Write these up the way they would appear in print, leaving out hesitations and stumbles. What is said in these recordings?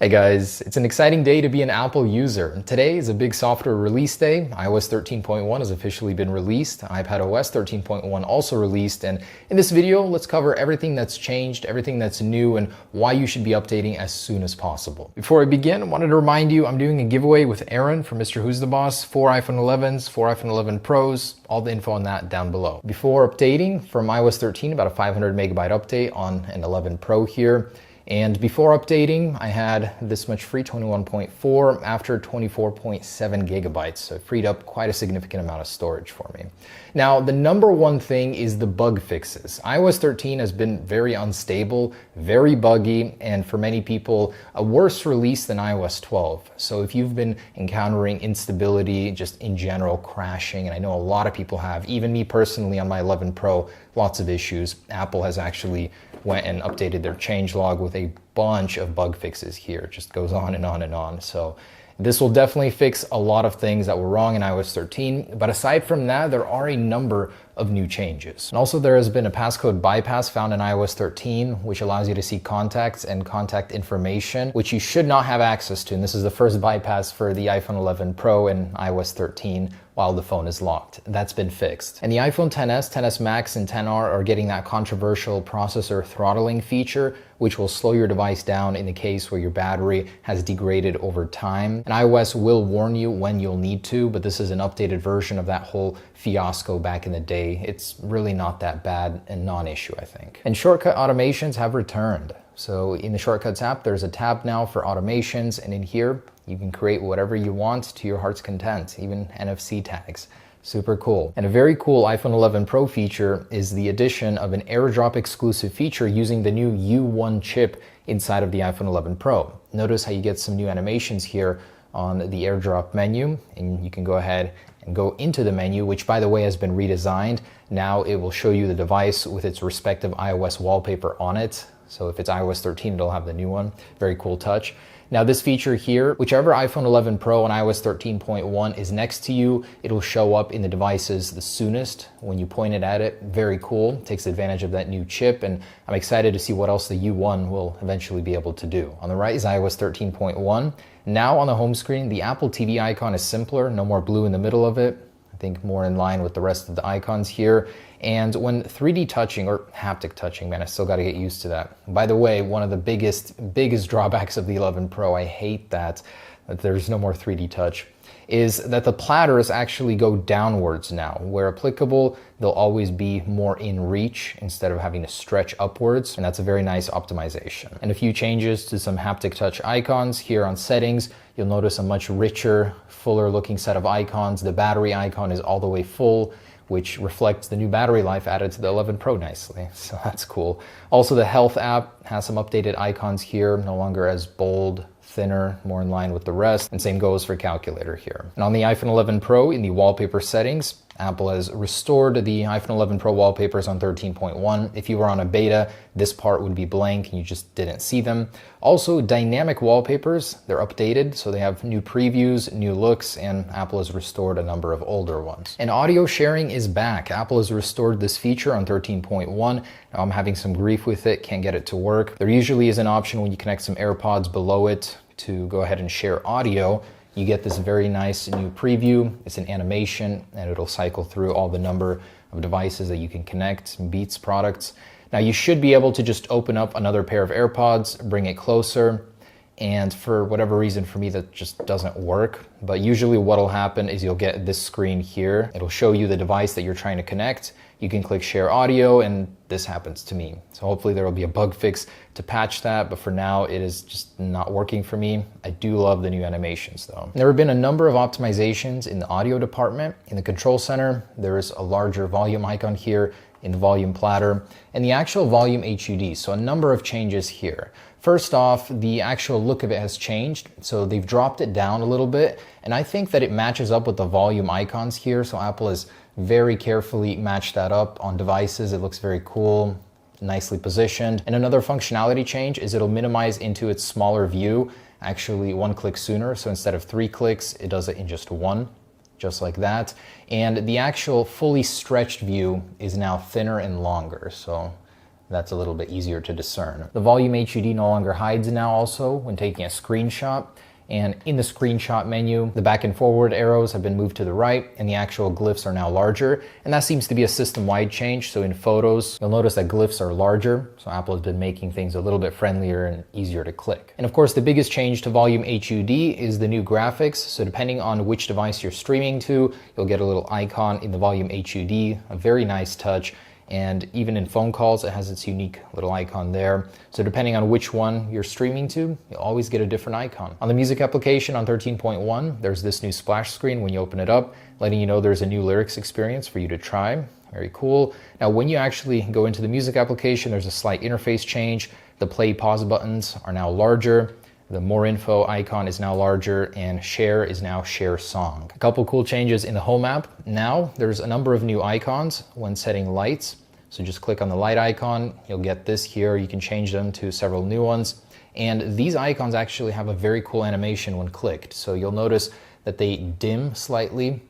Hey guys, it's an exciting day to be an Apple user. Today is a big software release day. iOS 13.1 has officially been released. iPadOS 13.1 also released. And in this video, let's cover everything that's changed, everything that's new, and why you should be updating as soon as possible. Before I begin, I wanted to remind you I'm doing a giveaway with Aaron from Mr. Who's the Boss, 4 iPhone 11s, 4 iPhone 11 Pros, all the info on that down below. Before updating from iOS 13, about a 500 megabyte update on an 11 Pro here. And before updating, I had this much free, 21.4 after 24.7 gigabytes. So it freed up quite a significant amount of storage for me. Now, the number one thing is the bug fixes. iOS 13 has been very unstable, very buggy, and for many people, a worse release than iOS 12. So if you've been encountering instability, just in general crashing, and I know a lot of people have, even me personally on my 11 Pro, lots of issues. Apple has actually went and updated their changelog with a bunch of bug fixes here. It just goes on and on and on. So this will definitely fix a lot of things that were wrong in iOS 13. But aside from that, there are a number of new changes. And also there has been a passcode bypass found in iOS 13, which allows you to see contacts and contact information, which you should not have access to. And this is the first bypass for the iPhone 11 Pro and iOS 13 while the phone is locked. That's been fixed. And the iPhone XS, XS Max, and XR are getting that controversial processor throttling feature, which will slow your device down in the case where your battery has degraded over time. And iOS will warn you when you'll need to, but this is an updated version of that whole fiasco back in the day. It's really not that bad and non-issue, I think. And shortcut automations have returned. So in the Shortcuts app, there's a tab now for automations, and in here, you can create whatever you want to your heart's content, even NFC tags. Super cool. And a very cool iPhone 11 Pro feature is the addition of an AirDrop exclusive feature using the new U1 chip inside of the iPhone 11 Pro. Notice how you get some new animations here on the AirDrop menu, and you can go ahead and go into the menu, which by the way has been redesigned. Now it will show you the device with its respective iOS wallpaper on it. So if it's iOS 13, it'll have the new one. Very cool touch. Now this feature here, whichever iPhone 11 Pro and iOS 13.1 is next to you, it'll show up in the devices the soonest when you point it at it. Very cool. Takes advantage of that new chip, and I'm excited to see what else the U1 will eventually be able to do. On the right is iOS 13.1. Now on the home screen, the Apple TV icon is simpler, no more blue in the middle of it. I think more in line with the rest of the icons here. And when 3D touching, or haptic touching, man, I still got to get used to that. By the way, one of the biggest drawbacks of the 11 Pro, I hate that there's no more 3D touch, is that the platters actually go downwards now. Where applicable, they'll always be more in reach instead of having to stretch upwards, and that's a very nice optimization. And a few changes to some haptic touch icons here on settings. You'll notice a much richer, fuller looking set of icons. The battery icon is all the way full, which reflects the new battery life added to the 11 Pro nicely, so that's cool. Also, the Health app has some updated icons here, no longer as bold, thinner, more in line with the rest, and same goes for Calculator here. And on the iPhone 11 Pro, in the wallpaper settings, Apple has restored the iPhone 11 Pro wallpapers on 13.1. If you were on a beta, this part would be blank and you just didn't see them. Also, dynamic wallpapers, they're updated, so they have new previews, new looks, and Apple has restored a number of older ones. And audio sharing is back. Apple has restored this feature on 13.1. Now I'm having some grief with it, can't get it to work. There usually is an option when you connect some AirPods below it to go ahead and share audio. You get this very nice new preview. It's an animation, and it'll cycle through all the number of devices that you can connect, Beats products. Now you should be able to just open up another pair of AirPods, bring it closer, and for whatever reason for me that just doesn't work. But usually what'll happen is you'll get this screen here. It'll show you the device that you're trying to connect. You can click share audio, and this happens to me. So hopefully there will be a bug fix to patch that, but for now it is just not working for me. I do love the new animations though. There have been a number of optimizations in the audio department. In the control center, there is a larger volume icon here in the volume platter, and the actual volume HUD. So a number of changes here. First off, the actual look of it has changed. So they've dropped it down a little bit, and I think that it matches up with the volume icons here. So Apple has very carefully matched that up on devices. It looks very cool, nicely positioned. And another functionality change is it'll minimize into its smaller view, actually one click sooner. So instead of 3 clicks, it does it in just 1. Just like that. And the actual fully stretched view is now thinner and longer. So That's a little bit easier to discern. The volume HUD no longer hides now also when taking a screenshot. And in the screenshot menu, the back and forward arrows have been moved to the right and the actual glyphs are now larger. And that seems to be a system-wide change. So in photos, you'll notice that glyphs are larger. So Apple has been making things a little bit friendlier and easier to click. And of course, the biggest change to volume HUD is the new graphics. So depending on which device you're streaming to, you'll get a little icon in the volume HUD, a very nice touch. And even in phone calls, it has its unique little icon there. So depending on which one you're streaming to, you'll always get a different icon. On the music application on 13.1, there's this new splash screen when you open it up, letting you know there's a new lyrics experience for you to try. Very cool. Now, when you actually go into the music application, there's a slight interface change. The play pause buttons are now larger. The more info icon is now larger, and share is now share song. A couple cool changes in the home app. Now there's a number of new icons when setting lights. So just click on the light icon, you'll get this here. You can change them to several new ones. And these icons actually have a very cool animation when clicked. So you'll notice that they dim slightly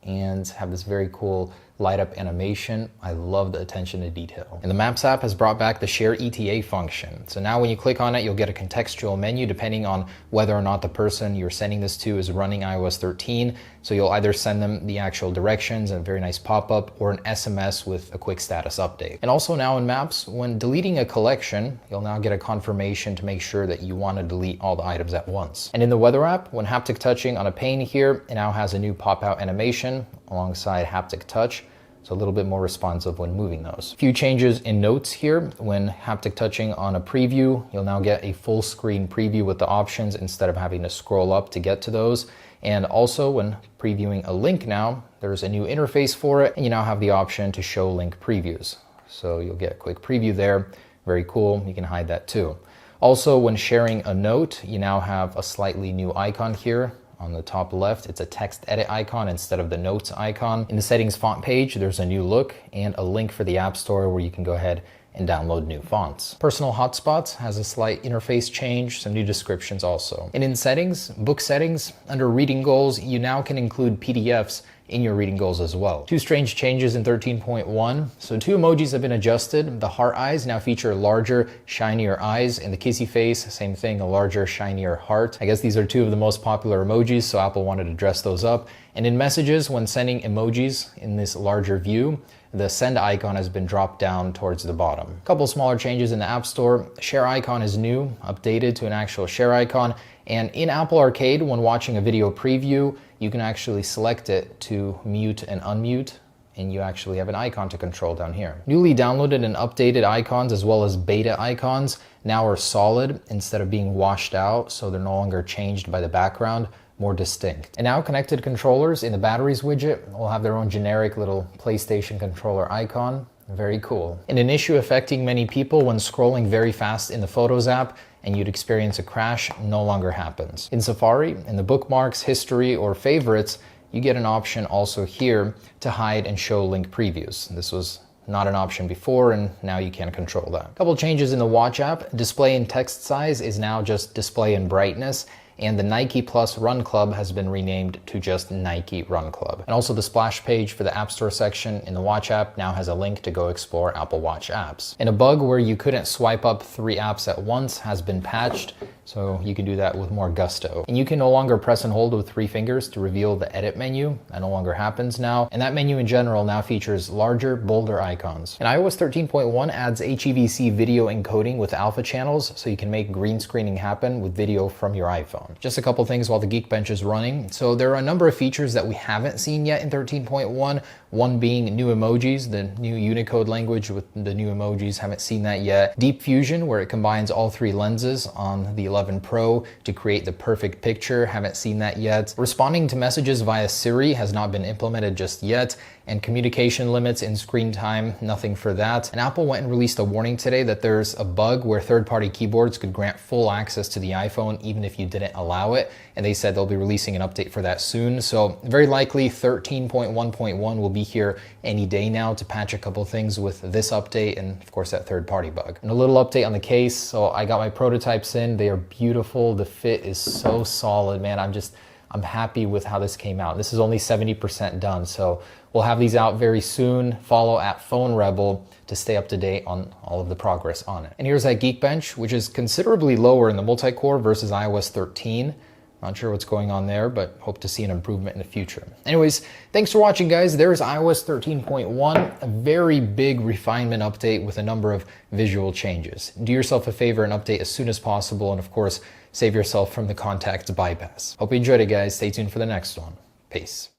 and have this very cool light up animation. I love the attention to detail. And the Maps app has brought back the Share ETA function. So now when you click on it, you'll get a contextual menu depending on whether or not the person you're sending this to is running iOS 13. So you'll either send them the actual directions and a very nice pop-up, or an SMS with a quick status update. And also now in Maps, when deleting a collection, you'll now get a confirmation to make sure that you want to delete all the items at once. And in the Weather app, when haptic touching on a pane here, it now has a new pop-out animation alongside haptic touch. So a little bit more responsive when moving those. A few changes in Notes here. When haptic touching on a preview, you'll now get a full screen preview with the options instead of having to scroll up to get to those. And also when previewing a link now, there's a new interface for it, and you now have the option to show link previews. So you'll get a quick preview there. Very cool. You can hide that too. Also, when sharing a note, you now have a slightly new icon here. On the top left, it's a text edit icon instead of the notes icon. In the settings font page, there's a new look and a link for the App Store where you can go ahead and download new fonts. Personal Hotspots has a slight interface change, some new descriptions also. And in settings, book settings, under reading goals, you now can include PDFs in your reading goals as well. Two strange changes in 13.1. So two emojis have been adjusted. The heart eyes now feature larger, shinier eyes, and the kissy face, same thing, a larger, shinier heart. I guess these are two of the most popular emojis, so Apple wanted to dress those up. And in messages, when sending emojis in this larger view, the send icon has been dropped down towards the bottom. A couple smaller changes in the App Store. Share icon is new, updated to an actual share icon. And in Apple Arcade, when watching a video preview, you can actually select it to mute and unmute, and you actually have an icon to control down here. Newly downloaded and updated icons as well as beta icons now are solid instead of being washed out, so they're no longer changed by the background, more distinct. And now connected controllers in the batteries widget will have their own generic little PlayStation controller icon. Very cool. And an issue affecting many people when scrolling very fast in the Photos app and you'd experience a crash no longer happens. In Safari, in the bookmarks, history, or favorites, you get an option also here to hide and show link previews. This was not an option before, and now you can control that. A couple changes in the Watch app. Display and text size is now just display and brightness, and the Nike Plus Run Club has been renamed to just Nike Run Club. And also the splash page for the App Store section in the Watch app now has a link to go explore Apple Watch apps. And a bug where you couldn't swipe up 3 apps at once has been patched, so you can do that with more gusto. And you can no longer press and hold with 3 fingers to reveal the edit menu. That no longer happens now. And that menu in general now features larger, bolder icons. And iOS 13.1 adds HEVC video encoding with alpha channels, so you can make green screening happen with video from your iPhone. Just a couple things while the Geekbench is running. So there are a number of features that we haven't seen yet in 13.1. One being new emojis, the new Unicode language with the new emojis, haven't seen that yet. Deep Fusion, where it combines all 3 lenses on the 11 Pro to create the perfect picture, haven't seen that yet. Responding to messages via Siri has not been implemented just yet. And communication limits in screen time, nothing for that. And Apple went and released a warning today that there's a bug where third-party keyboards could grant full access to the iPhone even if you didn't allow it. And they said they'll be releasing an update for that soon. So very likely 13.1.1 will be here any day now to patch a couple things with this update and of course that third-party bug. And a little update on the case. So I got my prototypes in. They are beautiful. The fit is so solid, man. I'm happy with how this came out. This is only 70% done, so we'll have these out very soon. Follow at Phone Rebel to stay up to date on all of the progress on it. And here's that Geekbench, which is considerably lower in the multi-core versus iOS 13. Not sure what's going on there, but hope to see an improvement in the future. Anyways, thanks for watching, guys. There's iOS 13.1, a very big refinement update with a number of visual changes. Do yourself a favor and update as soon as possible, and of course, save yourself from the contacts bypass. Hope you enjoyed it, guys. Stay tuned for the next one. Peace.